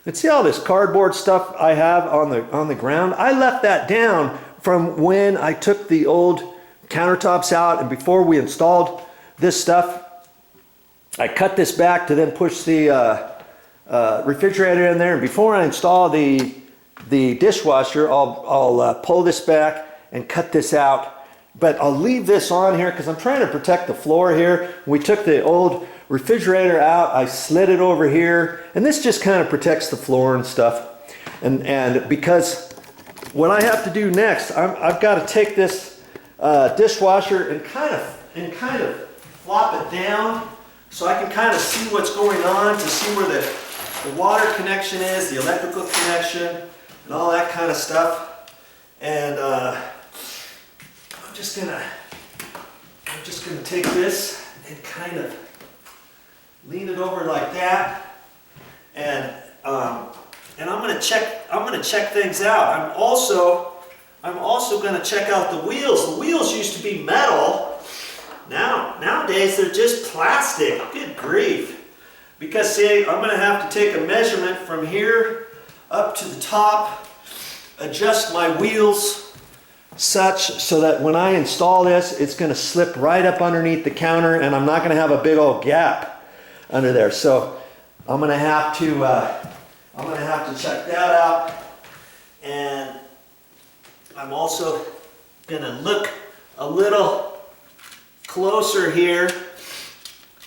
And see all this cardboard stuff I have on the ground? I left that down from when I took the old countertops out, and before we installed this stuff, I cut this back to then push the refrigerator in there. And before I install the dishwasher, I'll pull this back and cut this out. But I'll leave this on here because I'm trying to protect the floor here. We took the old refrigerator out, I slid it over here, and this just kind of protects the floor and stuff. And because what I have to do next, I've got to take this dishwasher and kind of flop it down so I can kind of see what's going on, to see where the water connection is, the electrical connection, and all that kind of stuff. And I'm just gonna take this and kind of lean it over like that, and I'm gonna check things out. I'm also gonna check out the wheels. The wheels used to be metal. Nowadays they're just plastic. Good grief! Because see, I'm gonna have to take a measurement from here up to the top, adjust my wheels such so that when I install this, it's going to slip right up underneath the counter, and I'm not going to have a big old gap under there. So I'm going to have to check that out, and I'm also going to look a little closer here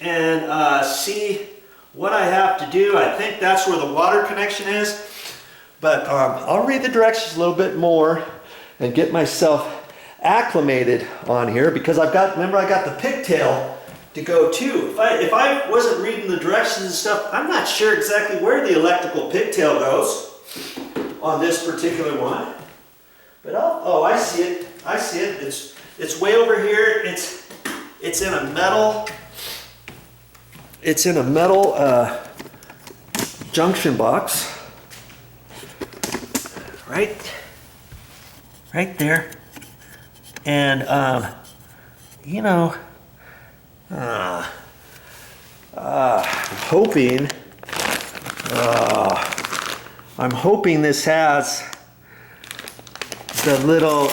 and see what I have to do. I think that's where the water connection is, but I'll read the directions a little bit more and get myself acclimated on here, because remember I got the pigtail to go to. If I wasn't reading the directions and stuff, I'm not sure exactly where the electrical pigtail goes on this particular one. But oh, I see it. I see it. It's way over here. It's in a metal. It's in a metal junction box. Right there. And you know, I'm hoping this has the little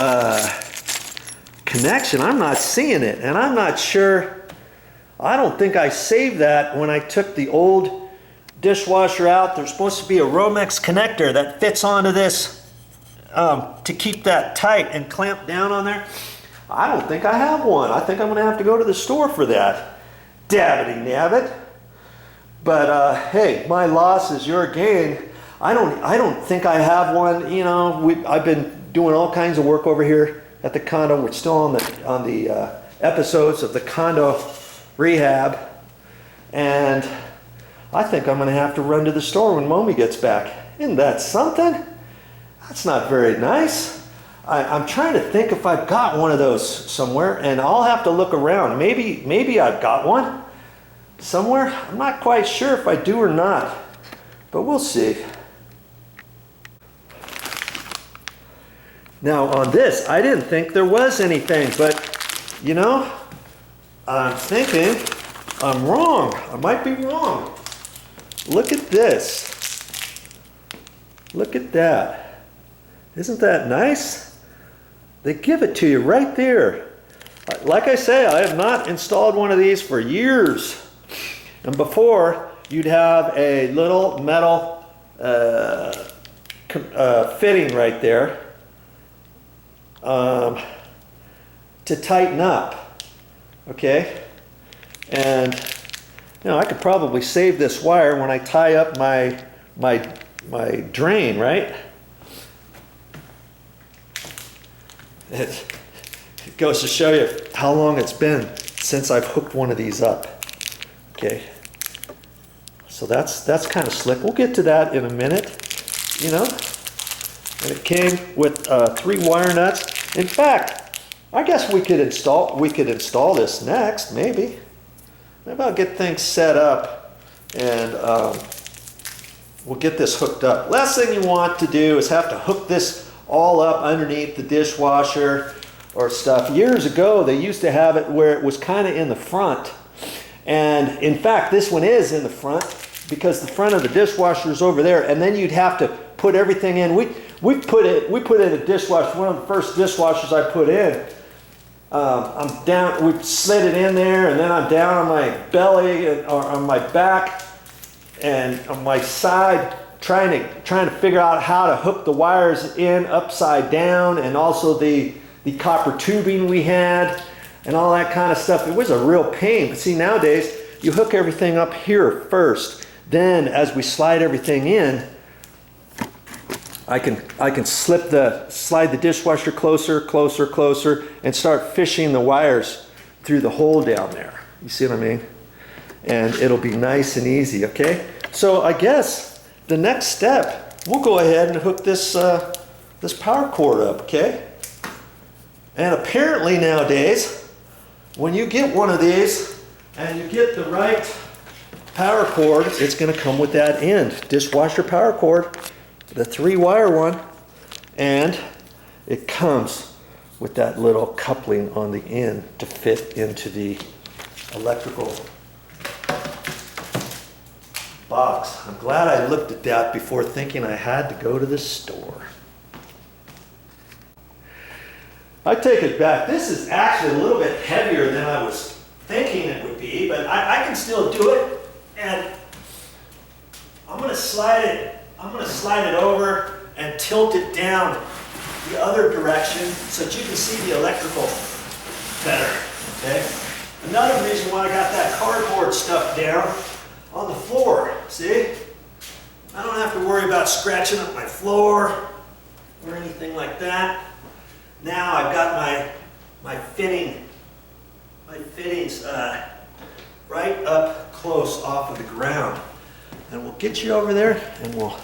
connection. I'm not seeing it, and I'm not sure. I don't think I saved that when I took the old dishwasher out. There's supposed to be a Romex connector that fits onto this to keep that tight and clamp down on there. I don't think I have one. I think I'm going to have to go to the store for that. Dabbity nabbit. But hey, my loss is your gain. I don't think I have one. You know, I've been doing all kinds of work over here at the condo. We're still on the episodes of the condo rehab, and I think I'm going to have to run to the store when Mommy gets back. Isn't that something? That's not very nice. I'm trying to think if I've got one of those somewhere, and I'll have to look around. Maybe I've got one somewhere. I'm not quite sure if I do or not, but we'll see. Now on this, I didn't think there was anything, but you know, I'm thinking I'm wrong. I might be wrong. Look at this. Look at that. Isn't that nice? They give it to you right there. Like I say, I have not installed one of these for years. And before, you'd have a little metal fitting right there to tighten up. Okay? And you know, I could probably save this wire when I tie up my drain, right? It goes to show you how long it's been since I've hooked one of these up. Okay, so that's kind of slick. We'll get to that in a minute. You know, and it came with 3 wire nuts. In fact, I guess we could install this next. Maybe I'll get things set up, and we'll get this hooked up. Last thing you want to do is have to hook this all up underneath the dishwasher or stuff. Years ago, they used to have it where it was kind of in the front. And in fact, this one is in the front. because the front of the dishwasher is over there, and then you'd have to put everything in. We put in a dishwasher, one of the first dishwashers I put in. I'm down, we slid it in there, and then I'm down on my belly or on my back and on my side trying to figure out how to hook the wires in upside down, and also the copper tubing we had and all that kind of stuff. It was a real pain. But see, nowadays you hook everything up here first. Then as we slide everything in, I can slide the dishwasher closer, and start fishing the wires through the hole down there. You see what I mean? And it'll be nice and easy, okay? So I guess the next step, we'll go ahead and hook this power cord up, okay? And apparently nowadays, when you get one of these and you get the right power cord, it's gonna come with that end, dishwasher power cord, the 3-wire one, and it comes with that little coupling on the end to fit into the electrical box. I'm glad I looked at that before thinking I had to go to the store. I take it back. This is actually a little bit heavier than I was thinking it would be, but I can still do it. And I'm going to slide it over and tilt it down the other direction so that you can see the electrical better. Okay. Another reason why I got that cardboard stuff down on the floor. See? I don't have to worry about scratching up my floor or anything like that. Now I've got my fittings right up close off of the ground. And we'll get you over there and we'll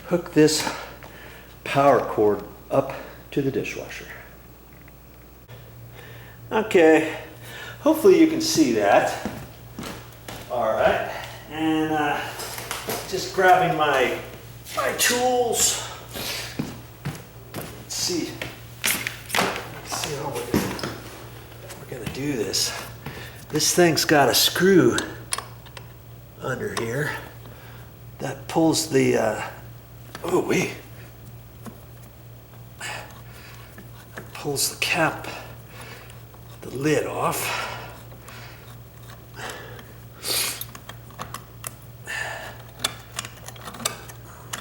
hook this power cord up to the dishwasher. Okay, hopefully you can see that. All right, and just grabbing my tools. Let's see how we're gonna do this. This thing's got a screw under here that pulls the pulls the cap, the lid off.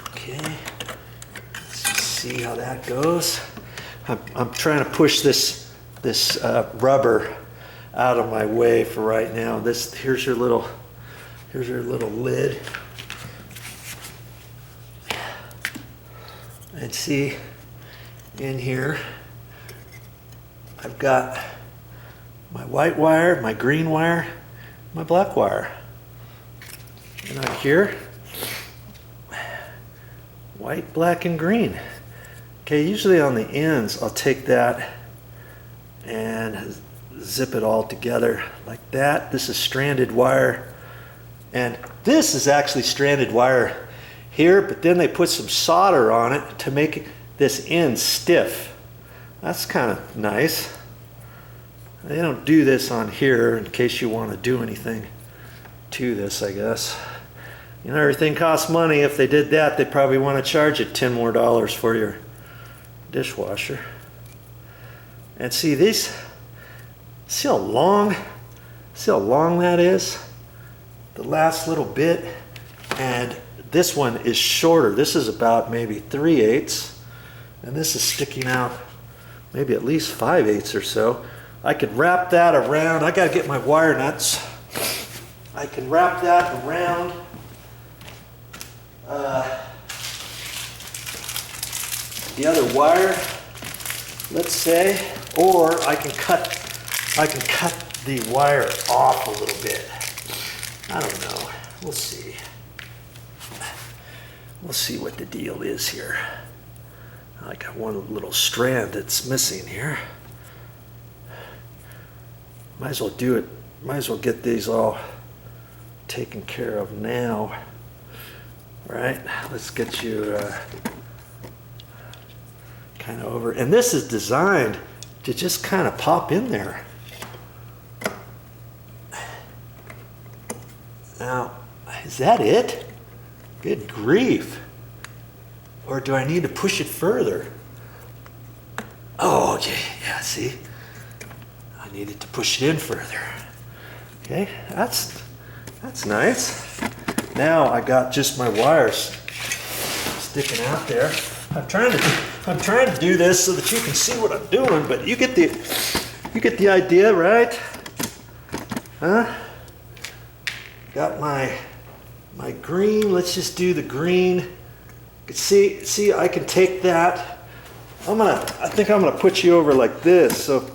Okay, let's just see how that goes. I'm trying to push this rubber out of my way for right now. Here's your little lid. And see, in here, I've got my white wire, my green wire, my black wire. And out here, white, black, and green. Okay, usually on the ends, I'll take that and zip it all together like that. This is stranded wire. And this is actually stranded wire here, but then they put some solder on it to make this end stiff. That's kind of nice. They don't do this on here in case you want to do anything to this, I guess. You know, everything costs money. If they did that, they'd probably want to charge you $10 more for your dishwasher. And see these, see how long that is? The last little bit. And this one is shorter. This is about maybe 3/8, and this is sticking out maybe at least 5/8 or so. I could wrap that around. I gotta get my wire nuts. I can wrap that around the other wire, let's say, or I can cut the wire off a little bit. I don't know. We'll see. We'll see what the deal is here. I got one little strand that's missing here. Might as well do it. Might as well get these all taken care of now. All right, let's get you kind of over. And this is designed to just kind of pop in there. Now, Is that it? Good grief. Or do I need to push it further? Oh, okay, yeah, see? I needed to push it in further. Okay, that's nice. Now I got just my wires sticking out there. I'm trying to do this so that you can see what I'm doing, but you get the idea, right? Huh? Got my green. Let's just do the green. See, I can take that. I think I'm gonna put you over like this. So,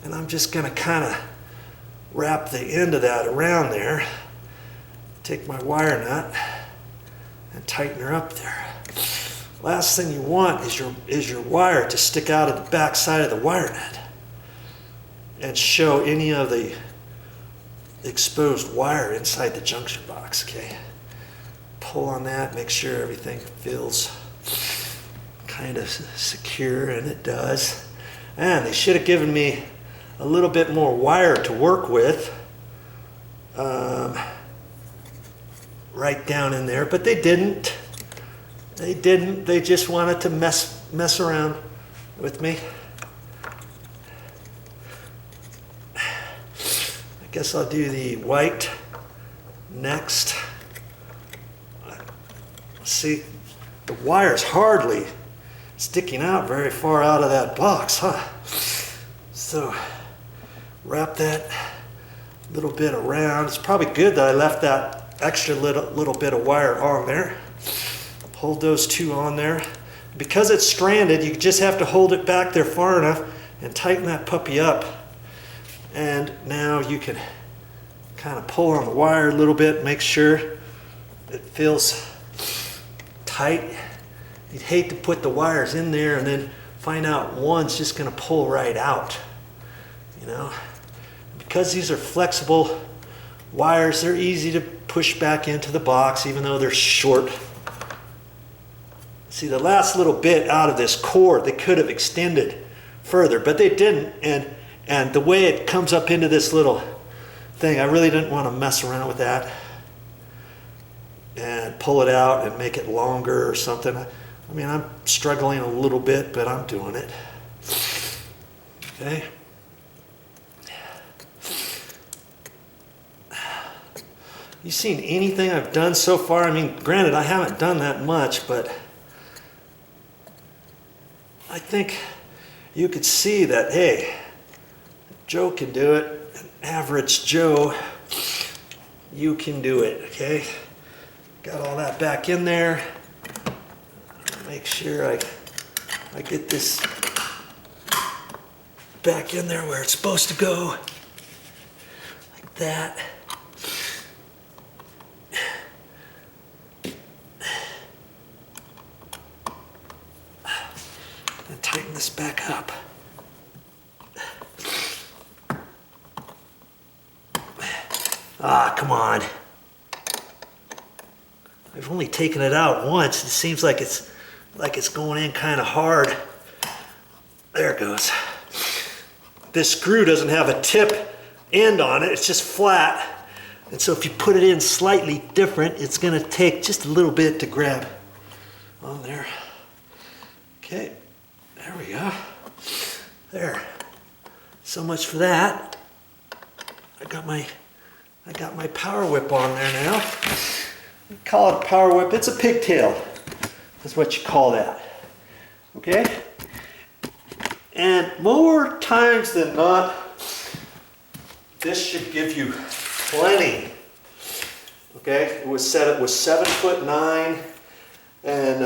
and I'm just gonna kind of wrap the end of that around there. Take my wire nut and tighten her up there. Last thing you want is your wire to stick out of the back side of the wire nut and show any of the exposed wire inside the junction box, okay? Pull on that, make sure everything feels kind of secure, and it does. And they should have given me a little bit more wire to work with right down in there, but they didn't. They just wanted to mess around with me. I guess I'll do the white next. See, the wire's hardly sticking out very far out of that box, huh? So wrap that little bit around. It's probably good that I left that extra little bit of wire on there. Hold those two on there. Because it's stranded, you just have to hold it back there far enough and tighten that puppy up. And now you can kind of pull on the wire a little bit, make sure it feels tight. You'd hate to put the wires in there and then find out one's just going to pull right out. You know, because these are flexible wires, they're easy to push back into the box, even though they're short. See, the last little bit out of this cord, they could have extended further, but they didn't. And the way it comes up into this little thing, I really didn't want to mess around with that and pull it out and make it longer or something. I mean, I'm struggling a little bit, but I'm doing it. Okay. You seen anything I've done so far? I mean, granted, I haven't done that much, but I think you could see that, hey, Joe can do it. An average Joe, you can do it, okay? Got all that back in there. Make sure I get this back in there where it's supposed to go. Like that. And tighten this back up. Ah, come on. I've only taken it out once. It seems like it's going in kind of hard. There it goes. This screw doesn't have a tip end on it. It's just flat. And so if you put it in slightly different, it's going to take just a little bit to grab on there. Okay, there we go. There. So much for that. I got my power whip on there now. We call it a power whip. It's a pigtail. That's what you call that. Okay? And more times than not, this should give you plenty. Okay? It was 7'9", and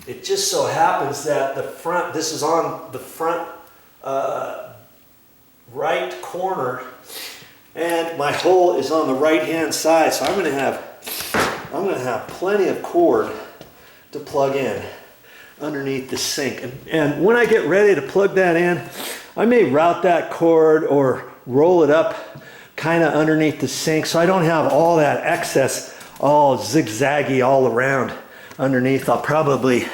it just so happens that the front, this is on the front right corner, and my hole is on the right hand side, so I'm going to have plenty of cord to plug in underneath the sink. And when I get ready to plug that in, I may route that cord or roll it up kind of underneath the sink so I don't have all that excess all zigzaggy all around underneath. I'll probably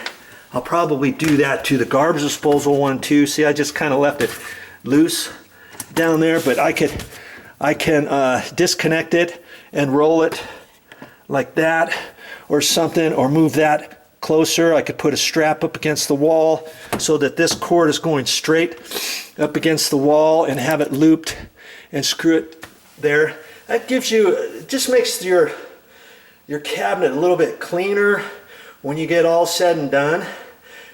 do that to the garbage disposal one too. See, I just kind of left it loose down there, but I can disconnect it and roll it like that or something, or move that closer. I could put a strap up against the wall so that this cord is going straight up against the wall, and have it looped and screw it there. That gives you, just makes your cabinet a little bit cleaner when you get all said and done.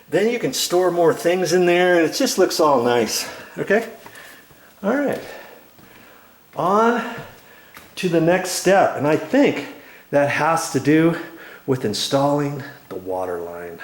Then you can store more things in there, and it just looks all nice. Okay? All right. On to the next step, and I think that has to do with installing the water line.